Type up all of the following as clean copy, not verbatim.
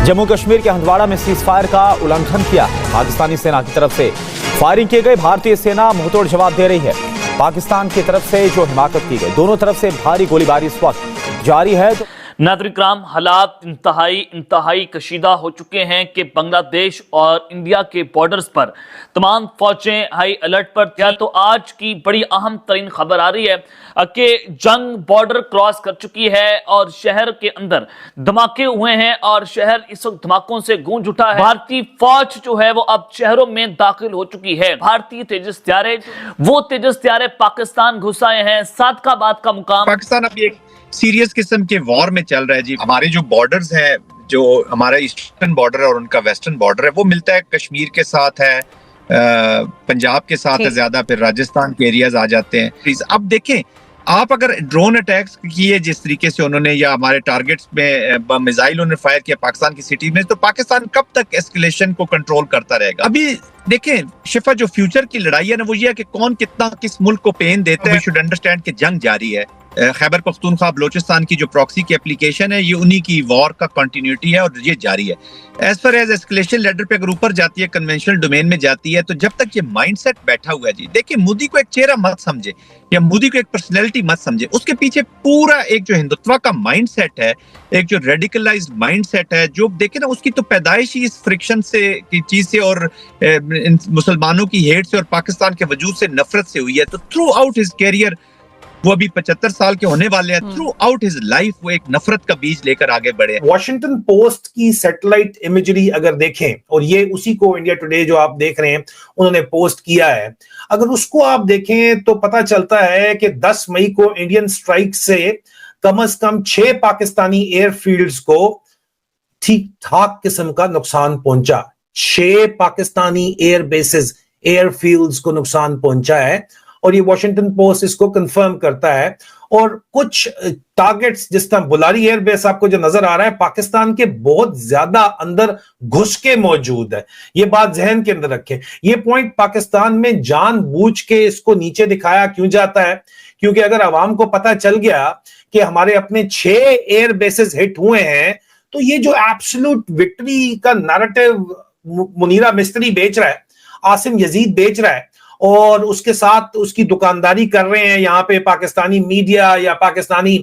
जम्मू कश्मीर के हंदवाड़ा में cease fire का उल्लंघन किया। पाकिस्तानी सेना की तरफ से फायरिंग की गई। भारतीय सेना मुंहतोड़ जवाब दे रही है। पाकिस्तान की तरफ से जो हिमाकत की गई, दोनों तरफ से भारी गोलीबारी इस वक्त जारी है। नाज़रीन किराम, हालात इंतहाई कशीदा हो चुके हैं कि बांग्लादेश और इंडिया के बॉर्डर्स पर तमाम फौजें हाई अलर्ट पर थी। तो आज की बड़ी अहम तरीन खबर आ रही है कि जंग बॉर्डर क्रॉस कर चुकी है और शहर के अंदर धमाके हुए हैं और शहर इस वक्त धमाकों से गूंज उठा है। भारतीय फौज जो है वो अब शहरों में दाखिल हो चुकी है। भारतीय तेजस त्यारे, वो तेजस त्यारे पाकिस्तान घुस आए हैं। सादकाबाद का मुकाम पाकिस्तान अभी एक सीरियस किस्म के वॉर में चल रहा है जी। हमारे जो बॉर्डर्स हैं, जो हमारा ईस्टर्न बॉर्डर है और उनका वेस्टर्न बॉर्डर है, वो मिलता है कश्मीर के साथ है, पंजाब के साथ है ज्यादा, फिर राजस्थान के एरियाज आ जाते हैं। अब देखें, आप अगर ड्रोन अटैक्स किए जिस तरीके से उन्होंने, या हमारे टारगेट्स में मिसाइल उन्होंने फायर किया पाकिस्तान की सिटी में, तो पाकिस्तान कब तक एस्केलेशन को कंट्रोल करता रहेगा? अभी देखें शिफा, जो फ्यूचर की लड़ाई है ना, वो ये है कि कौन कितना किस मुल्क को पेन देता है। वी शुड अंडरस्टैंड कि जंग जारी है। खैबर पख्तूनख्वा बलोचिस्तान की जो प्रॉक्सी की एप्लीकेशन है, ये उन्हीं की वॉर का कंटिन्यूटी है और ये जारी है। As far as escalation ladder पे अगर ऊपर जाती है, कन्वेंशनल डोमेन में जाती है, तो जब तक ये माइंडसेट बैठा हुआ है जी, देखिए मोदी को एक चेहरा मत समझे या मोदी को एक पर्सनैलिटी मत समझे, उसके पीछे पूरा एक जो हिंदुत्व का माइंडसेट है, एक जो रेडिकलाइज्ड माइंडसेट है, जो देखे ना, उसकी तो पैदाइश ही इस फ्रिक्शन से की चीज से और मुसलमानों की हेट से और पाकिस्तान के वजूद से नफरत से हुई है। तो थ्रू आउट हिज कैरियर, वो अभी 75 साल के होने वाले हैं, थ्रू आउट हिज लाइफ वो एक नफरत का बीज लेकर आगे बढ़े। वॉशिंगटन पोस्ट की सैटेलाइट इमेजरी अगर देखें, और ये उसी को इंडिया टुडे जो आप देख रहे हैं उन्होंने पोस्ट किया है, अगर उसको आप देखें तो पता चलता है कि 10 मई को इंडियन स्ट्राइक से कम 6 पाकिस्तानी एयरफील्ड्स को ठीक ठाक किस्म का नुकसान पहुंचा। 6 पाकिस्तानी एयर बेसेस, एयरफील्ड्स को नुकसान पहुंचा है और ये वॉशिंगटन पोस्ट इसको कंफर्म करता है। और कुछ टारगेट्स जिस तरह बुलारी एयरबेस आपको जो नजर आ रहा है, पाकिस्तान के बहुत ज्यादा अंदर घुस के मौजूद है। ये बात जहन के अंदर रखें। ये पॉइंट पाकिस्तान में जानबूझ के इसको नीचे दिखाया क्यों जाता है? क्योंकि अगर आवाम को पता चल गया कि हमारे अपने 6 एयर बेसेस हिट हुए हैं, तो ये जो एब्सोल्यूट विक्ट्री का नैरेटिव मुनीरा मिस्त्री बेच रहा है, आसिम यजीद बेच रहा है और उसके साथ उसकी दुकानदारी कर रहे हैं यहाँ पे पाकिस्तानी मीडिया या पाकिस्तानी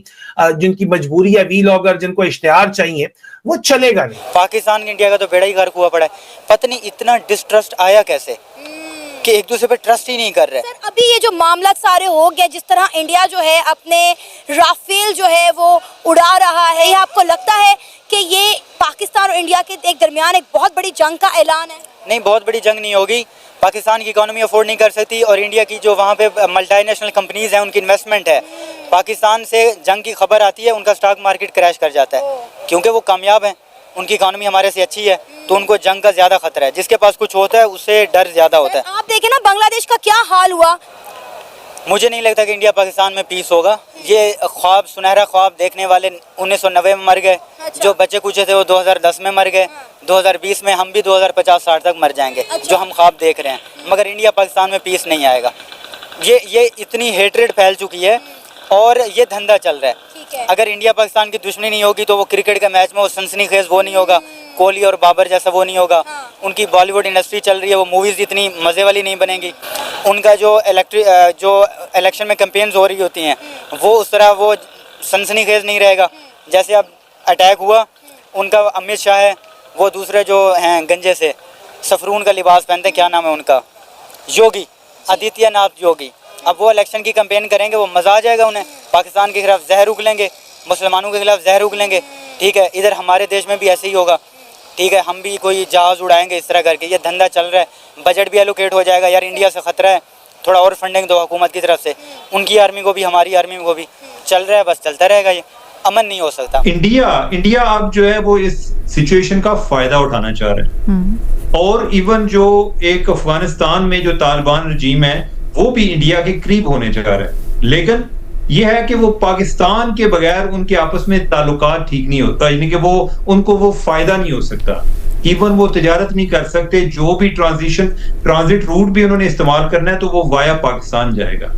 जिनकी मजबूरी है, वीलॉगर जिनको इश्तिहार चाहिए, वो चलेगा नहीं। पाकिस्तान की इंडिया का तो बेड़ा ही गर्क हुआ पड़ा है। पता नहीं इतना डिस्ट्रस्ट आया कैसे कि एक दूसरे पे ट्रस्ट ही नहीं कर रहे। सर, अभी ये जो मामला सारे हो गए, जिस तरह इंडिया जो है अपने राफेल जो है वो उड़ा रहा है, ये आपको लगता है कि ये पाकिस्तान और इंडिया के एक दरमियान एक बहुत बड़ी जंग का ऐलान है? नहीं, बहुत बड़ी जंग नहीं होगी। पाकिस्तान की इकोनॉमी अफोर्ड नहीं कर सकती और इंडिया की जो वहाँ पे मल्टीनेशनल कंपनीज हैं उनकी इन्वेस्टमेंट है, पाकिस्तान से जंग की खबर आती है उनका स्टॉक मार्केट क्रैश कर जाता है, क्योंकि वो कामयाब हैं, उनकी इकोनॉमी हमारे से अच्छी है, तो उनको जंग का ज्यादा खतरा है। जिसके पास कुछ होता है उससे डर ज्यादा होता है। आप देखें ना बांग्लादेश का क्या हाल हुआ। मुझे नहीं लगता कि इंडिया पाकिस्तान में पीस होगा। ये ख्वाब, सुनहरा ख्वाब देखने वाले 1990 में मर गए। जो बच्चे कुछ थे वो 2010 में मर गए। 2020 में हम भी 2050-60 तक मर जाएंगे। जो हम ख्वाब देख रहे हैं, मगर इंडिया पाकिस्तान में पीस नहीं आएगा। ये इतनी हेट्रेड फैल चुकी है और ये धंधा चल रहा है। अगर इंडिया पाकिस्तान की दुश्मनी नहीं होगी तो वो क्रिकेट के मैच में वो सनसनीखेज वो नहीं होगा, कोहली और बाबर जैसा वो नहीं होगा। उनकी बॉलीवुड इंडस्ट्री चल रही है, वो मूवीज़ इतनी मज़े वाली नहीं बनेंगी। उनका जो इलेक्शन में कैंपेन्स हो रही होती हैं वो उस तरह वो सनसनीखेज नहीं रहेगा। जैसे अब अटैक हुआ, उनका अमित शाह है, वो दूसरे जो हैं गंजे से सफरून का लिबास पहनते, क्या नाम है उनका, योगी आदित्यनाथ योगी। अब वो इलेक्शन की कैंपेन करेंगे, वो मज़ा आ जाएगा उन्हें। पाकिस्तान के खिलाफ जहर उगलेंगे, मुसलमानों के खिलाफ जहर उगलेंगे। ठीक है, इधर हमारे देश में भी ऐसे ही होगा। ठीक है, हम भी कोई जहाज़ उड़ाएंगे इस तरह करके। ये धंधा चल रहा है। बजट भी एलोकेट हो जाएगा। यार इंडिया से ख़तरा है, थोड़ा और फंडिंग दो हुकूमत की तरफ से। उनकी आर्मी को भी, हमारी आर्मी को भी। चल रहा है, बस चलता रहेगा। ये अमन नहीं हो सकता। इंडिया अब जो है वो इस सिचुएशन का फायदा उठाना चाह रहा है और इवन जो एक अफगानिस्तान में जो तालिबान रजीम है वो भी इंडिया के करीब होने जा रहा है। लेकिन यह है कि वो पाकिस्तान के बगैर उनके आपस में ताल्लुकात ठीक नहीं होता, यानी कि उनको वो फायदा नहीं हो सकता। इवन वो तिजारत नहीं कर सकते। जो भी ट्रांजिट रूट भी उन्होंने इस्तेमाल करना है तो वो वाया पाकिस्तान जाएगा।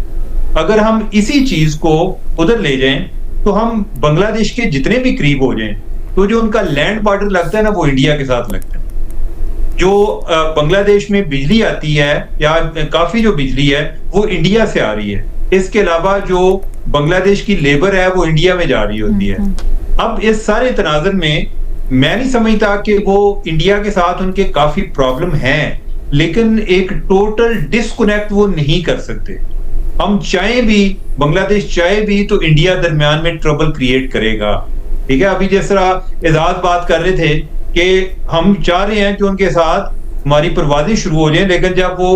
अगर हम इसी चीज को उधर ले जाएं तो हम बांग्लादेश के जितने भी करीब हो जाएं तो जो उनका लैंड बॉर्डर लगता है ना, वो इंडिया के साथ लगता है। जो बांग्लादेश में बिजली आती है या काफी जो बिजली है वो इंडिया से आ रही है। इसके अलावा जो बांग्लादेश की लेबर है वो इंडिया में जा रही होती है। अब इस सारे तनाजुर में मैं नहीं समझता कि वो इंडिया के साथ उनके काफी प्रॉब्लम हैं, लेकिन एक टोटल डिस्कनेक्ट वो नहीं कर सकते। हम चाहे भी, बांग्लादेश चाहे भी, तो इंडिया दरमियान में ट्रबल क्रिएट करेगा। ठीक है, अभी जिस तरह एजाज बात कर रहे थे कि हम चाह रहे हैं कि उनके साथ हमारी परवाजें शुरू हो जाए, लेकिन जब वो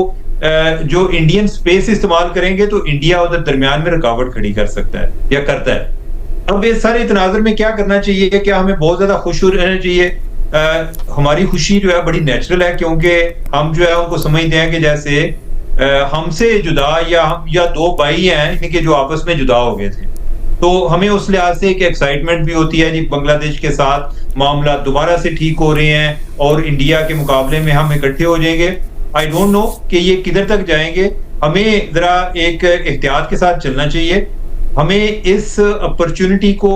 जो इंडियन स्पेस इस्तेमाल करेंगे तो इंडिया उधर दरमियान में रुकावट खड़ी कर सकता है या करता है। अब इस सारे तनाजुर में क्या करना चाहिए? क्या हमें बहुत ज्यादा खुश रहना चाहिए? हमारी खुशी जो है बड़ी नेचुरल है, क्योंकि हम जो है उनको समझते हैं कि जैसे हमसे जुदा या दो भाई हैं इनके जो आपस में जुदा हो गए थे। तो हमें उस लिहाज से एक एक्साइटमेंट भी होती है जी, बांग्लादेश के साथ मामला दोबारा से ठीक हो रहे हैं और इंडिया के मुकाबले में हम इकट्ठे हो जाएंगे। आई डोंट नो कि ये किधर तक जाएंगे। हमें जरा एक एहतियात के साथ चलना चाहिए। हमें इस अपॉर्चुनिटी को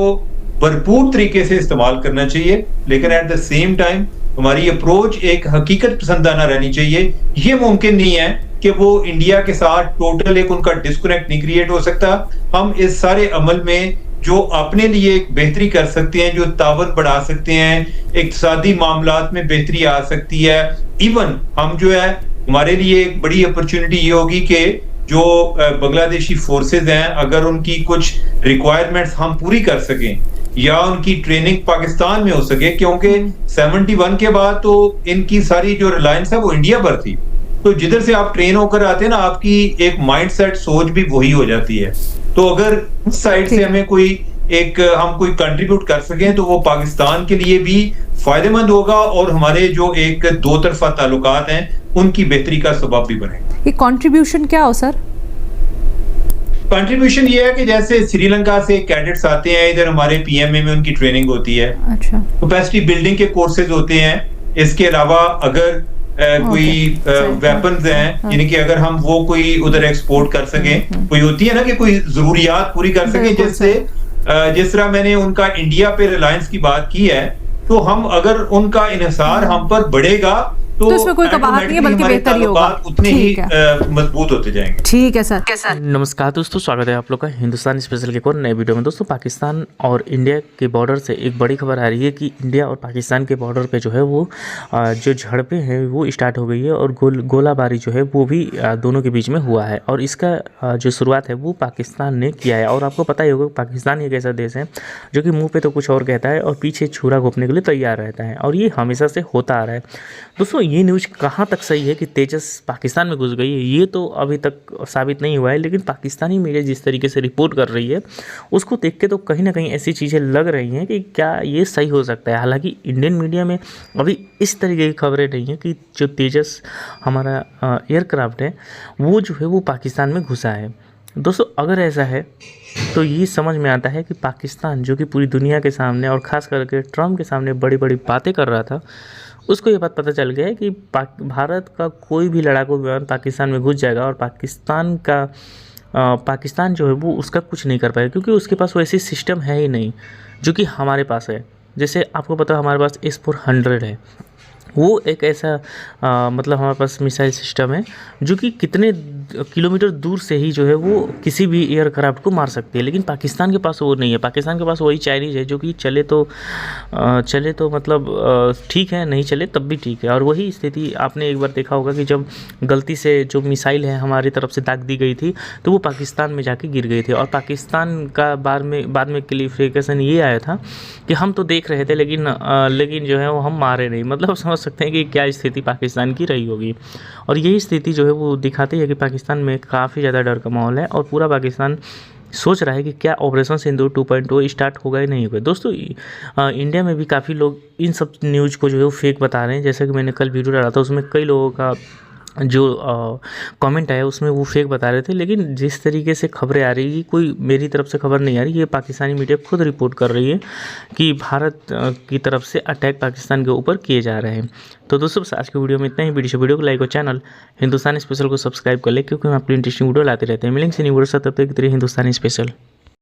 भरपूर तरीके से इस्तेमाल करना चाहिए, लेकिन एट द सेम टाइम हमारी अप्रोच एक हकीकत पसंदाना रहनी चाहिए। ये मुमकिन नहीं है कि वो इंडिया के साथ टोटल एक उनका डिस्कनेक्ट नहीं क्रिएट हो सकता। हम इस सारे अमल में जो अपने लिए एक बेहतरी कर सकते हैं, जो तावत बढ़ा सकते हैं, इक्तिसादी मामलात में बेहतरी आ सकती है। इवन हम जो है, हमारे लिए एक बड़ी अपॉर्चुनिटी ये होगी कि जो बांग्लादेशी फोर्सेज हैं, अगर उनकी कुछ रिक्वायरमेंट्स हम पूरी कर सकें या उनकी ट्रेनिंग पाकिस्तान में हो सके, क्योंकि 71 के बाद तो इनकी सारी जो रिलायंस है वो इंडिया पर थी। तो जिधर से आप ट्रेन होकर आते हैं ना, आपकी एक माइंडसेट सोच भी वही हो जाती है। तो अगर उस साइड से हमें हम कोई कंट्रीब्यूट कर सकें तो वो पाकिस्तान के लिए भी फायदेमंद होगा और हमारे जो एक दो तरफा ताल्लुकात हैं उनकी बेहतरी का सबब भी बनेगा। ये कंट्रीब्यूशन क्या हो सर? कंट्रीब्यूशन ये है कि जैसे श्रीलंका से कैडेट्स आते हैं इधर, हमारे पीएमए में उनकी ट्रेनिंग होती है। अच्छा, कैपेसिटी बिल्डिंग के कोर्सेज होते हैं। इसके अलावा अगर कोई वेपन्स हैं, यानी कि अगर हम वो कोई उधर एक्सपोर्ट कर सकें, कोई होती है ना कि कोई जरूरियात पूरी कर सकें, जिससे जिस तरह मैंने उनका इंडिया पे रिलायंस की बात की है, तो हम अगर उनका इन्हिसार हम पर बढ़ेगा तो इसमें कोई कबाहत नहीं है, बल्कि बेहतरी होगा, उतने ही मजबूत होते जाएंगे। ठीक है सर। नमस्कार दोस्तों, स्वागत है आप लोग का हिंदुस्तान स्पेशल के एक और नए वीडियो में। दोस्तों, पाकिस्तान और इंडिया के बॉर्डर से एक बड़ी खबर आ रही है कि इंडिया और पाकिस्तान के बॉर्डर पे जो है वो जो झड़पें हैं वो स्टार्ट हो गई है और गोलाबारी जो है वो भी दोनों के बीच में हुआ है। और इसका जो शुरुआत है वो पाकिस्तान ने किया है। और आपको पता ही होगा पाकिस्तान एक ऐसा देश है जो कि मुँह पर तो कुछ और कहता है और पीछे छुरा घोंपने के लिए तैयार रहता है, और ये हमेशा से होता आ रहा है। दोस्तों, ये न्यूज़ कहाँ तक सही है कि तेजस पाकिस्तान में घुस गई है, ये तो अभी तक साबित नहीं हुआ है, लेकिन पाकिस्तानी मीडिया जिस तरीके से रिपोर्ट कर रही है उसको देख के तो कहीं ना कहीं ऐसी चीज़ें लग रही हैं कि क्या ये सही हो सकता है। हालांकि इंडियन मीडिया में अभी इस तरीके की खबरें नहीं हैं कि जो तेजस हमारा एयरक्राफ्ट है वो जो है वो पाकिस्तान में घुसा है। दोस्तों, अगर ऐसा है तो ये समझ में आता है कि पाकिस्तान जो कि पूरी दुनिया के सामने और ख़ास करके ट्रम्प के सामने बड़ी बड़ी बातें कर रहा था, उसको ये बात पता चल गया है कि भारत का कोई भी लड़ाकू विमान पाकिस्तान में घुस जाएगा और पाकिस्तान जो है वो उसका कुछ नहीं कर पाएगा, क्योंकि उसके पास वैसी सिस्टम है ही नहीं जो कि हमारे पास है। जैसे आपको पता है हमारे पास S-400 है, वो एक ऐसा मतलब हमारे पास मिसाइल सिस्टम है जो कि कितने किलोमीटर दूर से ही जो है वो किसी भी एयरक्राफ्ट को मार सकती है, लेकिन पाकिस्तान के पास वो नहीं है। पाकिस्तान के पास वही चाइनीज़ है जो कि चले तो मतलब ठीक है, नहीं चले तब भी ठीक है। और वही स्थिति आपने एक बार देखा होगा कि जब गलती से जो मिसाइल है हमारी तरफ से दाग दी गई थी तो वो पाकिस्तान में जाके गिर गई थी, और पाकिस्तान का बाद में क्लियरिफिकेशन ये आया था कि हम तो देख रहे थे लेकिन जो है वो हम मारे नहीं। मतलब समझ सकते हैं कि क्या स्थिति पाकिस्तान की रही होगी। और यही स्थिति जो है वो दिखाती है कि पाकिस्तान में काफ़ी ज़्यादा डर का माहौल है और पूरा पाकिस्तान सोच रहा है कि क्या ऑपरेशन सिंदूर 2.0 स्टार्ट होगा या नहीं होगा। दोस्तों, इंडिया में भी काफ़ी लोग इन सब न्यूज़ को जो है वो फेक बता रहे हैं। जैसे कि मैंने कल वीडियो डाला था, उसमें कई लोगों का जो कमेंट आया उसमें वो फेक बता रहे थे, लेकिन जिस तरीके से खबरें आ रही है, कोई मेरी तरफ से खबर नहीं आ रही, ये पाकिस्तानी मीडिया खुद रिपोर्ट कर रही है कि भारत की तरफ से अटैक पाकिस्तान के ऊपर किए जा रहे हैं। तो दोस्तों, बस आज की वीडियो में इतना ही। वीडियो को लाइक और चैनल हिंदुस्तानी स्पेशल को सब्सक्राइब कर ले, क्योंकि हम अपनी इंटरेस्टिंग वीडियो लाते रहते हैं। मिलेंगे न्यू वीडियो साथ, तब तक के लिए हिंदुस्तानी स्पेशल।